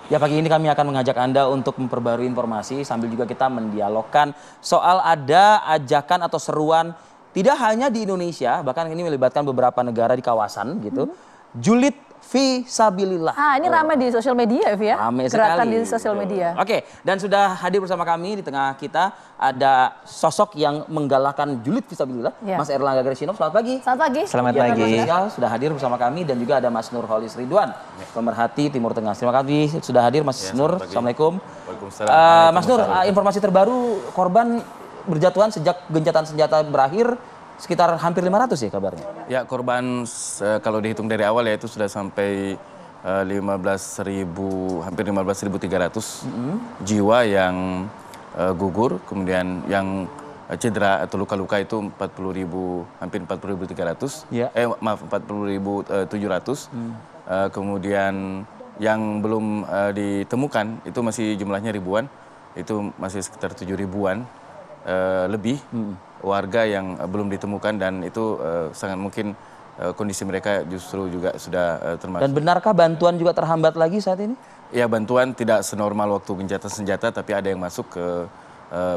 Ya, pagi ini kami akan mengajak Anda untuk memperbarui informasi sambil juga kita mendialogkan soal ada ajakan atau seruan tidak hanya di Indonesia, bahkan ini melibatkan beberapa negara di kawasan gitu. Julid Fisabilillah. Ini ramai di sosial media, Evi, ya? Ramai Gerakan sekali. di sosial media. Oke, dan sudah hadir bersama kami di tengah kita ada sosok yang menggalakkan julid fisabilillah, Mas Erlangga Gresino. Selamat pagi. Selamat pagi. Selamat pagi. Sosial sudah hadir bersama kami dan juga ada Mas Nurholis Ridwan, pemerhati Timur Tengah. Terima kasih sudah hadir Mas Nur. Assalamualaikum. Waalaikumsalam. Mas Nur, informasi terbaru korban berjatuhan sejak gencatan senjata berakhir sekitar hampir 500 ya kabarnya? Ya, korban kalau dihitung dari awal ya itu sudah sampai 15.000, hampir 15.300 jiwa yang gugur, kemudian yang cedera atau luka-luka itu 40.000, hampir 40.300. Maaf, 40.700. Kemudian yang belum ditemukan itu masih jumlahnya ribuan, itu masih sekitar 7 ribuan lebih warga yang belum ditemukan, dan itu sangat mungkin kondisi mereka justru juga sudah termasuk. Dan benarkah bantuan juga terhambat lagi saat ini? Ya, bantuan tidak senormal waktu gencatan senjata, tapi ada yang masuk ke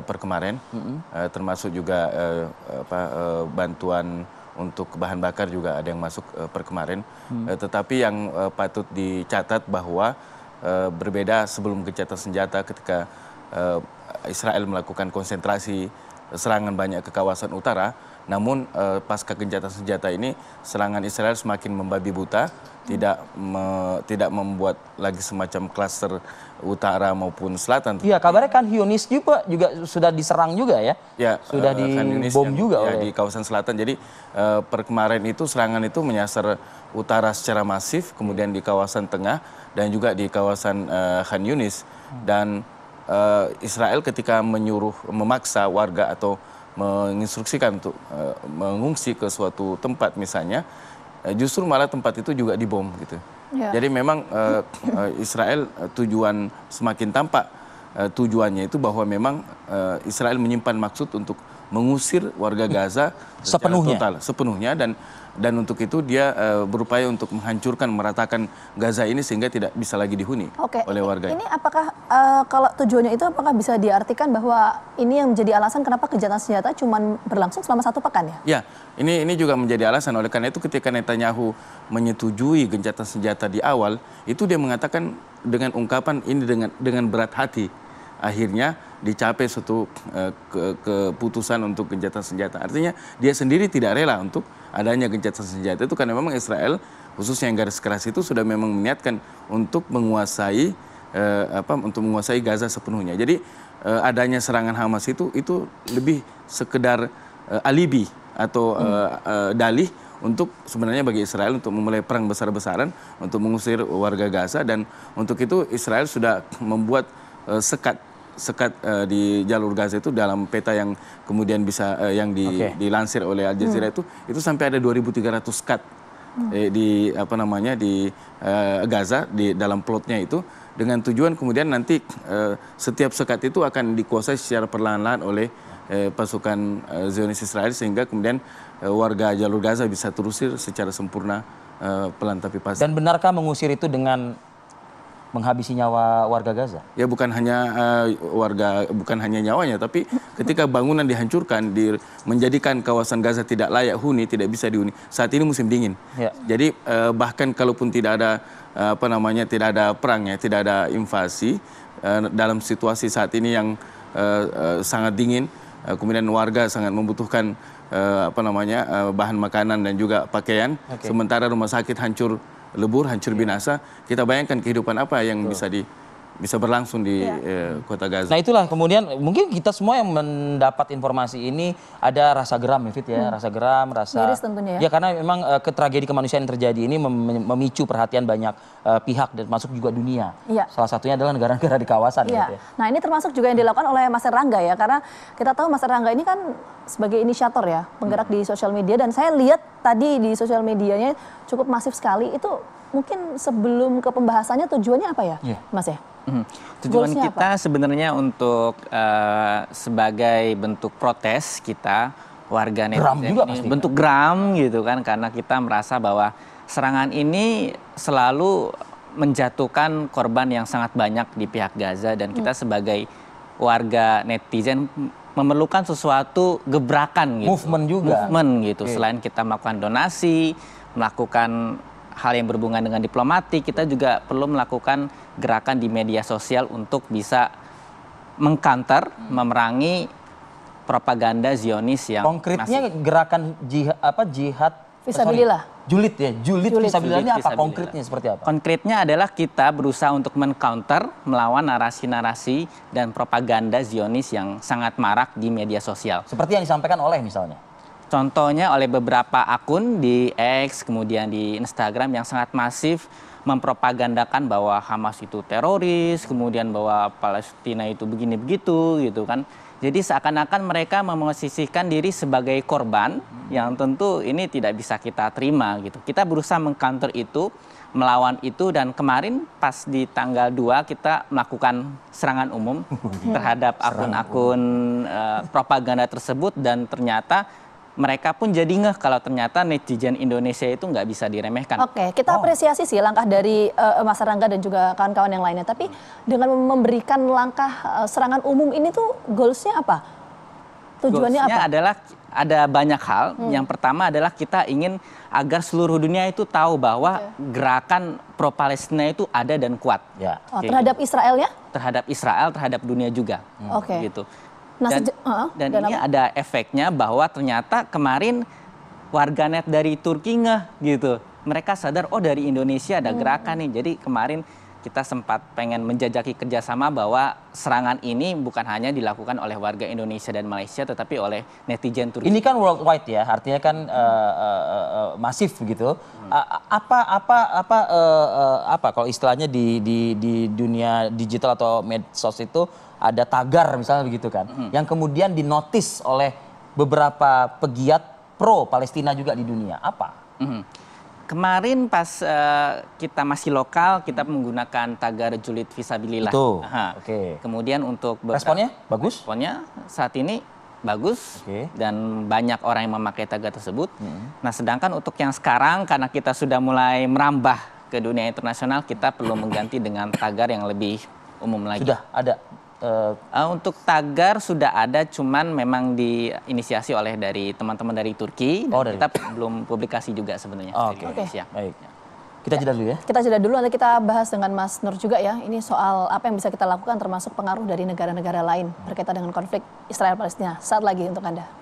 per kemarin, termasuk juga bantuan untuk bahan bakar juga ada yang masuk per kemarin. Tetapi yang patut dicatat bahwa berbeda sebelum gencatan senjata ketika Israel melakukan konsentrasi serangan banyak ke kawasan utara, namun pasca gencatan senjata ini serangan Israel semakin membabi buta, tidak membuat lagi semacam klaster utara maupun selatan. Iya, kabarnya kan Yunis juga sudah diserang juga ya? Ya, sudah dibom juga di kawasan selatan. Jadi per kemarin itu serangan itu menyasar utara secara masif, kemudian di kawasan tengah dan juga di kawasan Khan Yunis. Dan Israel ketika memaksa warga atau menginstruksikan untuk mengungsi ke suatu tempat misalnya, justru malah tempat itu juga dibom gitu. Jadi memang Israel tujuan semakin tampak tujuannya itu bahwa memang Israel menyimpan maksud untuk mengusir warga Gaza sepenuhnya dan untuk itu dia berupaya untuk menghancurkan, meratakan Gaza ini sehingga tidak bisa lagi dihuni oleh warga. Ini apakah kalau tujuannya itu apakah bisa diartikan bahwa ini yang menjadi alasan kenapa gencatan senjata cuma berlangsung selama 1 pekan ya? Ya, ini juga menjadi alasan. Oleh karena itu ketika Netanyahu menyetujui gencatan senjata di awal, itu dia mengatakan dengan ungkapan ini dengan berat hati. Akhirnya dicapai suatu keputusan untuk gencatan senjata. Artinya dia sendiri tidak rela untuk adanya gencatan senjata itu karena memang Israel khususnya yang garis keras itu sudah memang meniatkan untuk menguasai Gaza sepenuhnya. Jadi adanya serangan Hamas itu lebih sekedar alibi atau dalih untuk sebenarnya bagi Israel untuk memulai perang besar-besaran untuk mengusir warga Gaza, dan untuk itu Israel sudah membuat sekat di jalur Gaza itu dalam peta yang kemudian bisa dilansir oleh Al Jazeera itu sampai ada 2.300 sekat di Gaza di dalam plotnya itu, dengan tujuan kemudian nanti setiap sekat itu akan dikuasai secara perlahan-lahan oleh pasukan Zionis Israel sehingga kemudian warga jalur Gaza bisa terusir secara sempurna pelan tapi pasti. Dan benarkah mengusir itu dengan menghabisi nyawa warga Gaza? Ya, bukan hanya nyawanya, tapi ketika bangunan dihancurkan, menjadikan kawasan Gaza tidak layak huni, tidak bisa dihuni. Saat ini musim dingin. Jadi bahkan kalaupun tidak ada tidak ada perang ya, tidak ada invasi dalam situasi saat ini yang sangat dingin, kemudian warga sangat membutuhkan bahan makanan dan juga pakaian, sementara rumah sakit hancur lebur, hancur binasa. Kita bayangkan kehidupan apa yang bisa berlangsung di kota Gaza. Nah, itulah kemudian mungkin kita semua yang mendapat informasi ini ada rasa geram ya, Fit ya, rasa geram, rasa miris tentunya ya, karena memang tragedi kemanusiaan yang terjadi ini memicu perhatian banyak pihak dan masuk juga dunia. Salah satunya adalah negara-negara di kawasan. Gitu ya. Nah, ini termasuk juga yang dilakukan oleh Mas Erlangga ya, karena kita tahu Mas Erlangga ini kan sebagai inisiator ya, penggerak di sosial media, dan saya lihat tadi di sosial medianya cukup masif sekali. Itu mungkin sebelum ke pembahasannya tujuannya apa ya, Mas ya? Tujuan kita sebenarnya untuk sebagai bentuk protes kita warga netizen ini, bentuk geram gitu kan, karena kita merasa bahwa serangan ini selalu menjatuhkan korban yang sangat banyak di pihak Gaza, dan kita sebagai warga netizen memerlukan sesuatu gebrakan gitu. Movement juga. Movement gitu. Selain kita melakukan donasi, melakukan hal yang berhubungan dengan diplomatik, kita juga perlu melakukan gerakan di media sosial untuk bisa mengcounter, memerangi propaganda Zionis yang Konkretnya gerakan jihad Fisabilillah. Julid ya, julid fisabilillah ini apa? Fisabilillah. Konkretnya seperti apa? Konkretnya adalah kita berusaha untuk men-counter, melawan narasi-narasi dan propaganda Zionis yang sangat marak di media sosial. Seperti yang disampaikan oleh misalnya. Contohnya oleh beberapa akun di X, kemudian di Instagram yang sangat masif mempropagandakan bahwa Hamas itu teroris, kemudian bahwa Palestina itu begini begitu gitu kan. Jadi seakan-akan mereka memosisikan diri sebagai korban yang tentu ini tidak bisa kita terima gitu. Kita berusaha mengcounter itu, melawan itu, dan kemarin pas di tanggal 2 kita melakukan serangan umum terhadap akun-akun propaganda tersebut, dan ternyata mereka pun jadi ngeh kalau ternyata netizen Indonesia itu nggak bisa diremehkan. Oke, kita apresiasi sih langkah dari Mas Rangga dan juga kawan-kawan yang lainnya. Tapi dengan memberikan langkah serangan umum ini tuh goalsnya apa? Tujuannya Goalsnya apa? adalah ada banyak hal. Yang pertama adalah kita ingin agar seluruh dunia itu tahu bahwa gerakan pro-Palestina itu ada dan kuat. Ya. Oh, terhadap Israelnya? Terhadap Israel, terhadap dunia juga. Oke. Gitu. Nah, Dan dan ini apa? ada efeknya bahwa ternyata kemarin warganet dari Turki ngeh gitu. Mereka sadar, oh dari Indonesia ada gerakan nih. Jadi kemarin kita sempat pengen menjajaki kerjasama bahwa serangan ini bukan hanya dilakukan oleh warga Indonesia dan Malaysia, tetapi oleh netizen Turki. Ini kan worldwide ya, artinya kan masif gitu. Apa kalau istilahnya di dunia digital atau medsos itu ada tagar misalnya begitu kan, yang kemudian dinotis oleh beberapa pegiat pro Palestina juga di dunia. Apa? Kemarin pas kita masih lokal, kita menggunakan tagar julid fisabilillah. Itu. Aha. Oke. Kemudian untuk Responnya bagus? Responnya saat ini bagus, Oke. dan banyak orang yang memakai tagar tersebut. Nah, sedangkan untuk yang sekarang karena kita sudah mulai merambah ke dunia internasional, kita perlu mengganti dengan tagar yang lebih umum lagi. Sudah ada. Untuk tagar sudah ada, cuman memang diinisiasi oleh dari teman-teman dari Turki. Dan Oh, dari kita belum publikasi juga sebenarnya Oh, dari oke. Indonesia. Baik. Kita jeda dulu ya. Kita jeda dulu, nanti kita bahas dengan Mas Nur juga ya. Ini soal apa yang bisa kita lakukan termasuk pengaruh dari negara-negara lain berkaitan dengan konflik Israel-Palestina. Saat lagi untuk Anda.